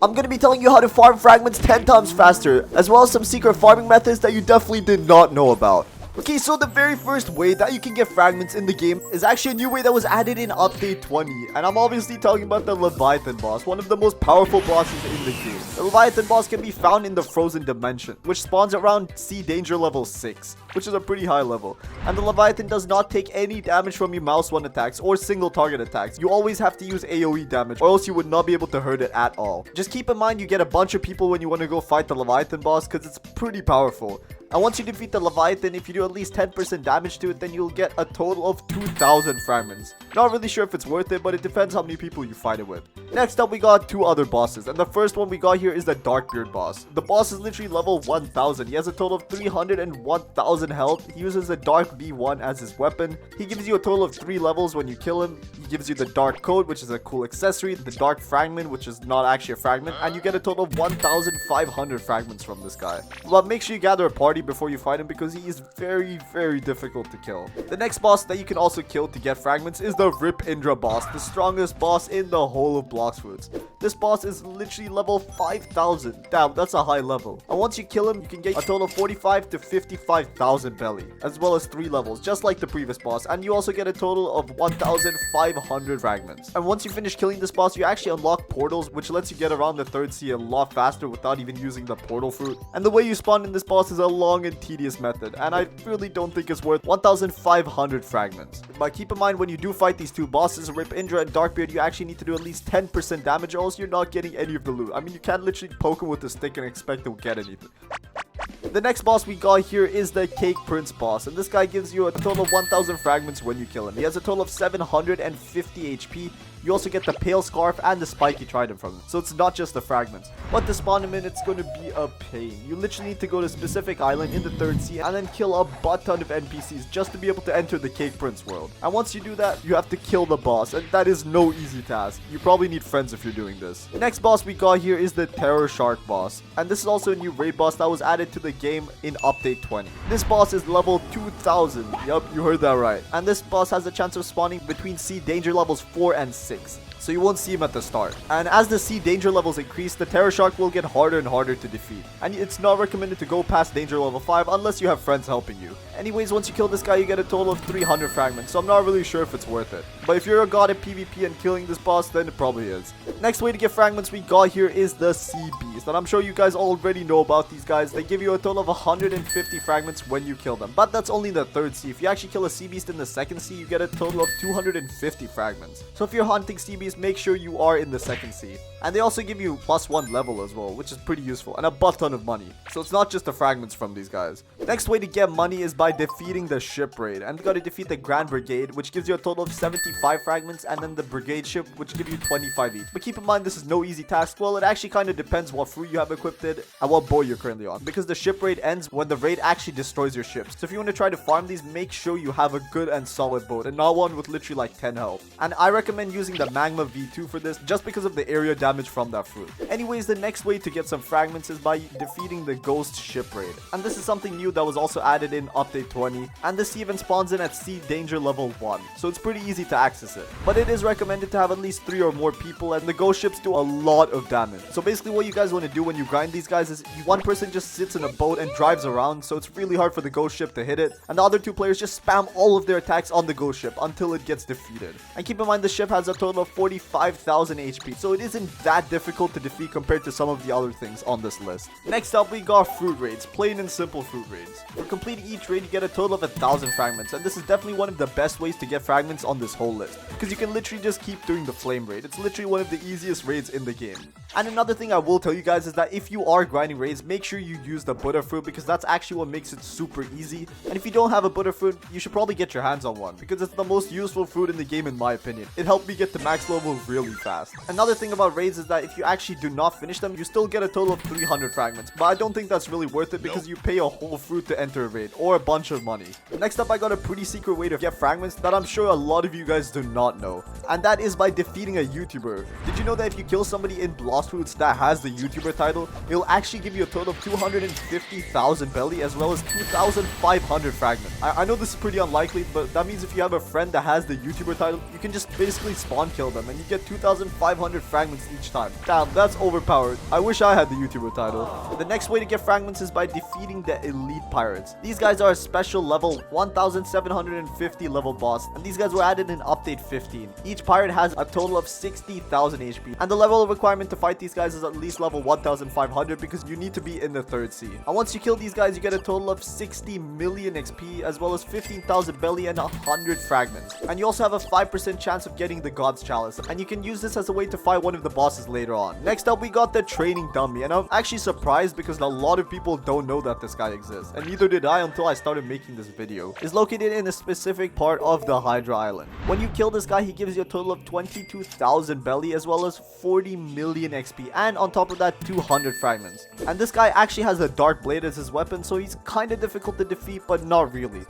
I'm gonna be telling you how to farm fragments 10 times faster, as well as some secret farming methods that you definitely did not know about. Okay, so the very first way that you can get fragments in the game is actually a new way that was added in update 20. And I'm obviously talking about the Leviathan boss, one of the most powerful bosses in the game. The Leviathan boss can be found in the frozen dimension, which spawns around sea danger level 6, which is a pretty high level. And the Leviathan does not take any damage from your mouse 1 attacks or single target attacks. You always have to use AoE damage, or else you would not be able to hurt it at all. Just keep in mind you get a bunch of people when you want to go fight the Leviathan boss, because it's pretty powerful. And once you defeat the Leviathan, if you do at least 10% damage to it, then you'll get a total of 2,000 fragments. Not really sure if it's worth it, but it depends how many people you fight it with. Next up, we got 2 other bosses, and the first one we got here is the Darkbeard boss. The boss is literally level 1000. He has a total of 301,000 health. He uses the Dark B1 as his weapon. He gives you a total of 3 levels when you kill him. He gives you the Dark Coat, which is a cool accessory, the Dark Fragment, which is not actually a fragment, and you get a total of 1,500 fragments from this guy. But make sure you gather a party before you fight him, because he is very difficult to kill. The next boss that you can also kill to get fragments is the Rip Indra boss, the strongest boss in the whole of Blox Fruits. This boss is literally level 5000. Damn, that's a high level. And once you kill him, you can get a total of 45 to 55,000 belly, as well as 3 levels, just like the previous boss. And you also get a total of 1,500 fragments. And once you finish killing this boss, you actually unlock portals, which lets you get around the 3rd sea a lot faster without even using the portal fruit. And the way you spawn in this boss is a long and tedious method, and I really don't think it's worth 1,500 fragments. But keep in mind, when you do fight these 2 bosses, Rip Indra and Darkbeard, you actually need to do at least 10% damage, or else you're not getting any of the loot. I mean, you can't literally poke him with a stick and expect to get anything. The next boss we got here is the Cake Prince boss, and this guy gives you a total of 1,000 fragments when you kill him. He has a total of 750 HP. You also get the Pale Scarf and the Spiky Trident from him, so it's not just the fragments. But to spawn him in, it's going to be a pain. You literally need to go to a specific island in the 3rd sea and then kill a butt ton of NPCs just to be able to enter the Cake Prince world. And once you do that, you have to kill the boss, and that is no easy task. You probably need friends if you're doing this. The next boss we got here is the Terror Shark boss, and this is also a new raid boss that was added to the game in update 20. This boss is level 2000. Yup, you heard that right. And this boss has a chance of spawning between sea danger levels 4 and 6. So you won't see him at the start. And as the sea danger levels increase, the Terror Shark will get harder and harder to defeat. And it's not recommended to go past danger level 5 unless you have friends helping you. Anyways, once you kill this guy, you get a total of 300 fragments, so I'm not really sure if it's worth it. But if you're a god at PvP and killing this boss, then it probably is. Next way to get fragments we got here is the Sea Beast, and I'm sure you guys already know about these guys. They give you a total of 150 fragments when you kill them, but that's only the 3rd sea. If you actually kill a Sea Beast in the 2nd sea, you get a total of 250 fragments. So if you're hunting Sea Beast, make sure you are in the 2nd sea. And they also give you +1 level as well, which is pretty useful, and a butt ton of money. So it's not just the fragments from these guys. Next way to get money is by defeating the ship raid, and you gotta defeat the Grand Brigade, which gives you a total of 75 fragments, and then the Brigade ship, which give you 25 each. But keep in mind, this is no easy task. Well, it actually kind of depends what fruit you have equipped and what boat you're currently on, because the ship raid ends when the raid actually destroys your ships. So if you want to try to farm these, make sure you have a good and solid boat, and not one with literally like 10 health. And I recommend using the Magma V2 for this, just because of the area damage from that fruit. Anyways, the next way to get some fragments is by defeating the Ghost Ship Raid. And this is something new that was also added in update 20. And this even spawns in at sea danger level 1. So it's pretty easy to access it. But it is recommended to have at least 3 or more people, and the ghost ships do a lot of damage. So basically what you guys want to do when you grind these guys is one person just sits in a boat and drives around, so it's really hard for the ghost ship to hit it. And the other 2 players just spam all of their attacks on the ghost ship until it gets defeated. And keep in mind, the ship has a total of 45,000 HP. So it isn't that difficult to defeat compared to some of the other things on this list. Next up, we got fruit raids, plain and simple fruit raids. For completing each raid, you get a total of 1,000 fragments, and this is definitely one of the best ways to get fragments on this whole list, because you can literally just keep doing the flame raid. It's literally one of the easiest raids in the game. And another thing I will tell you guys is that if you are grinding raids, make sure you use the Buddha fruit, because that's actually what makes it super easy. And if you don't have a Buddha fruit, you should probably get your hands on one, because it's the most useful fruit in the game in my opinion. It helped me get to max level really fast. Another thing about raids is that if you actually do not finish them, you still get a total of 300 fragments, but I don't think that's really worth it, because you pay a whole fruit to enter a raid, or a bunch of money. Next up, I got a pretty secret way to get fragments that I'm sure a lot of you guys do not know, and that is by defeating a YouTuber. Did you know that if you kill somebody in Blox Fruits that has the YouTuber title, it'll actually give you a total of 250,000 belly, as well as 2,500 fragments. I know this is pretty unlikely, but that means if you have a friend that has the YouTuber title, you can just basically spawn kill them game, and you get 2,500 fragments each time. Damn, that's overpowered. I wish I had the YouTuber title. The next way to get fragments is by defeating the elite pirates. These guys are a special level 1,750 level boss, and these guys were added in update 15. Each pirate has a total of 60,000 HP, and the level requirement to fight these guys is at least level 1,500 because you need to be in the 3rd sea. And once you kill these guys, you get a total of 60 million XP, as well as 15,000 belly and 100 fragments. And you also have a 5% chance of getting the God's Chalice, and you can use this as a way to fight one of the bosses later on. Next up, we got the training dummy, and I'm actually surprised because a lot of people don't know that this guy exists, and neither did I until I started making this video. It's located in a specific part of the Hydra Island. When you kill this guy, he gives you a total of 22,000 belly, as well as 40 million XP, and on top of that, 200 fragments. And this guy actually has a dark blade as his weapon, so he's kind of difficult to defeat, but not really.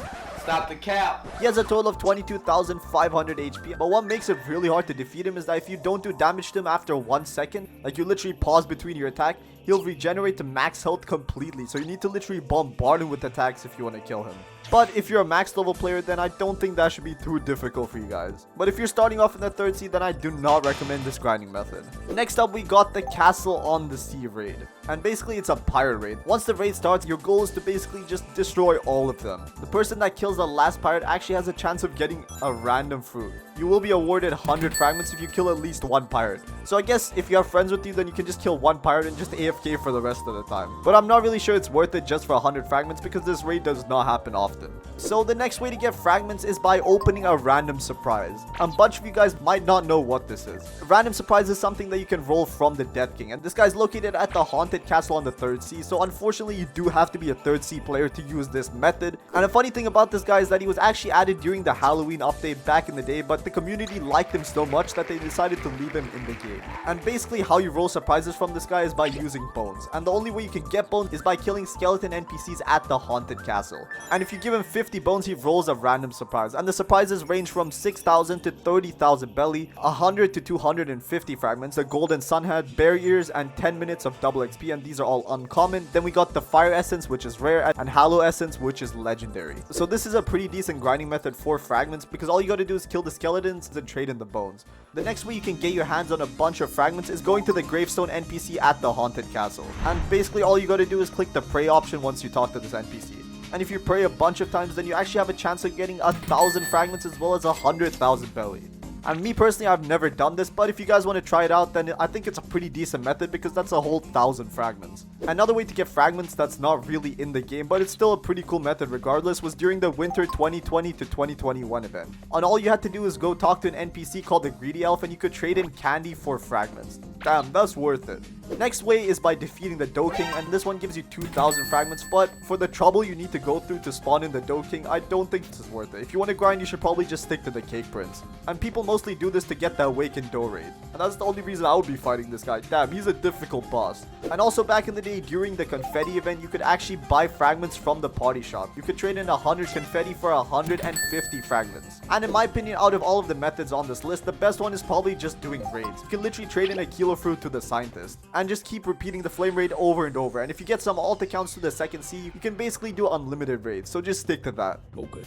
Stop the cap. He has a total of 22,500 HP, but what makes it really hard to defeat him is that if you don't do damage to him after 1 second, like you literally pause between your attack, he'll regenerate to max health completely, so you need to literally bombard him with attacks if you want to kill him. But if you're a max level player, then I don't think that should be too difficult for you guys. But if you're starting off in the 3rd sea, then I do not recommend this grinding method. Next up, we got the Castle on the Sea raid. And basically, it's a pirate raid. Once the raid starts, your goal is to basically just destroy all of them. The person that kills the last pirate actually has a chance of getting a random fruit. You will be awarded 100 fragments if you kill at least 1 pirate. So I guess if you have friends with you, then you can just kill 1 pirate and just AFK for the rest of the time. But I'm not really sure it's worth it just for 100 fragments because this raid does not happen often. So the next way to get fragments is by opening a random surprise. A bunch of you guys might not know what this is. A random surprise is something that you can roll from the Death King, and this guy's located at the haunted castle on the 3rd sea, so unfortunately you do have to be a 3rd sea player to use this method. And a funny thing about this guy is that he was actually added during the Halloween update back in the day, but the community liked him so much that they decided to leave him in the game. And basically how you roll surprises from this guy is by using bones, and the only way you can get bones is by killing skeleton NPCs at the haunted castle. And if you give him 50 bones, he rolls a random surprise, and the surprises range from 6,000 to 30,000 belly, 100 to 250 fragments, the golden sun hat, bear ears, and 10 minutes of double XP, and these are all uncommon. Then we got the fire essence, which is rare, and hallow essence, which is legendary. So this is a pretty decent grinding method for fragments because all you gotta do is kill the skeletons and trade in the bones. The next way you can get your hands on a bunch of fragments is going to the gravestone NPC at the haunted castle, and basically all you gotta do is click the pray option once you talk to this NPC. And if you pray a bunch of times, then you actually have a chance of getting 1,000 fragments as well as 100,000 belly. And me personally, I've never done this, but if you guys want to try it out, then I think it's a pretty decent method because that's a whole 1,000 fragments. Another way to get fragments that's not really in the game, but it's still a pretty cool method regardless, was during the winter 2020 to 2021 event. And all you had to do is go talk to an NPC called the Greedy Elf, and you could trade in candy for fragments. Damn, that's worth it. Next way is by defeating the Doe King, and this one gives you 2,000 fragments, but for the trouble you need to go through to spawn in the Doe King, I don't think this is worth it. If you want to grind, you should probably just stick to the Cake Prince. And people mostly do this to get the Awakened Doe raid, and that's the only reason I would be fighting this guy. Damn, he's a difficult boss. And also back in the day, during the confetti event, you could actually buy fragments from the party shop. You could trade in 100 confetti for 150 fragments. And in my opinion, out of all of the methods on this list, the best one is probably just doing raids. You can literally trade in a kilo fruit to the scientist and just keep repeating the flame raid over and over. And if you get some alt accounts to the 2nd sea, you can basically do unlimited raids, so just stick to that. Okay.